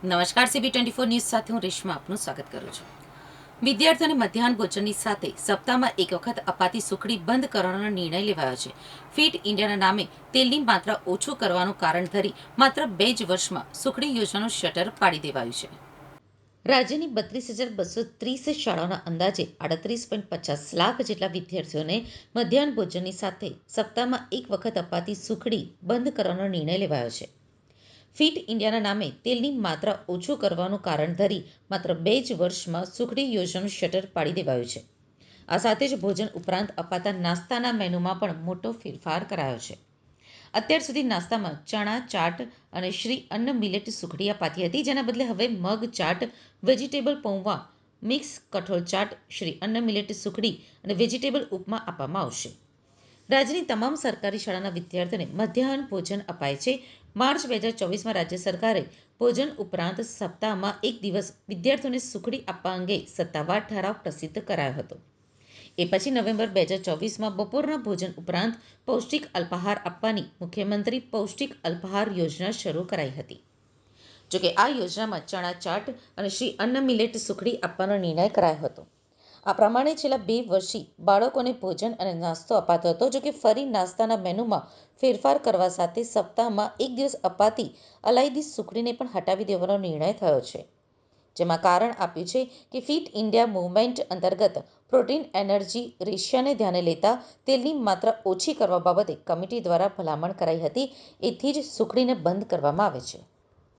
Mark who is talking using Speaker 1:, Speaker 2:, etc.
Speaker 1: નમસ્કાર, CB24 news સાથે હું રેશમા આપનું સ્વાગત કરું છું. વિદ્યાર્થીઓને મધ્યાહન ભોજનની સાથે સપ્તાહમાં એક વખત અપાતી સુખડી બંધ કરવાનો નિર્ણય લેવાયો છે. ફિટ ઇન્ડિયાના નામે તેલની માત્રા ઓછું કરવાનું કારણ ધરી માત્ર 2 જ વર્ષમાં સુખડી યોજનાનું શટર પાડી દેવાયું છે. રાજ્યની 32,230 શાળાઓના અંદાજે 38.50 લાખ જેટલા વિદ્યાર્થીઓને મધ્યાહન ભોજનની સાથે સપ્તાહમાં એક વખત અપાતી સુખડી બંધ કરવાનો નિર્ણય લેવાયો છે. ફિટ ઇન્ડિયાના નામે તેલની માત્રા ઓછું કરવાનું કારણ ધરી માત્ર 2 જ વર્ષમાં સુખડી યોજનાનું શટર પાડી દેવાયું છે. આ સાથે જ ભોજન ઉપરાંત અપાતા નાસ્તાના મેનુમાં પણ મોટો ફેરફાર કરાયો છે. અત્યાર સુધી નાસ્તામાં ચણા ચાટ અને શ્રી અન્ન મિલેટ સુખડી અપાતી હતી, જેના બદલે હવે મગ ચાટ, વેજીટેબલ પૌવા, મિક્સ કઠોળ ચાટ, શ્રી અન્ન મિલેટ સુખડી અને વેજીટેબલ ઉપમા આપવામાં આવશે. રાજ્યની તમામ સરકારી શાળાના વિદ્યાર્થીઓને મધ્યાહન ભોજન અપાય છે. માર્ચ 2024માં રાજ્ય સરકારે ભોજન ઉપરાંત સપ્તાહમાં એક દિવસ વિદ્યાર્થીઓને સુખડી આપવા અંગે સત્તાવાર ઠરાવ પ્રસિદ્ધ કરાયો હતો. એ પછી નવેમ્બર 2024માં બપોરના ભોજન ઉપરાંત પૌષ્ટિક અલ્પાહાર આપવાની મુખ્યમંત્રી પૌષ્ટિક અલ્પાહાર યોજના શરૂ કરાઈ હતી. જોકે આ યોજનામાં ચણા ચાટ અને શ્રી અન્ન મિલેટ સુખડી આપવાનો નિર્ણય કરાયો હતો. આ પ્રમાણે છેલ્લા 2 વર્ષથી બાળકોને ભોજન અને નાસ્તો અપાતો હતો. જોકે ફરી નાસ્તાના મેનુમાં ફેરફાર કરવા સાથે સપ્તાહમાં એક દિવસ અપાતી અલાયદી સુખડીને પણ હટાવી દેવાનો નિર્ણય થયો છે. જેમાં કારણ આપ્યું છે કે ફિટ ઇન્ડિયા મૂવમેન્ટ અંતર્ગત પ્રોટીન એનર્જી રેશિયોને ધ્યાને લેતા તેલની માત્રા ઓછી કરવા બાબતે કમિટી દ્વારા ભલામણ કરાઈ હતી. એથી જ સુખડીને બંધ કરવામાં આવે છે.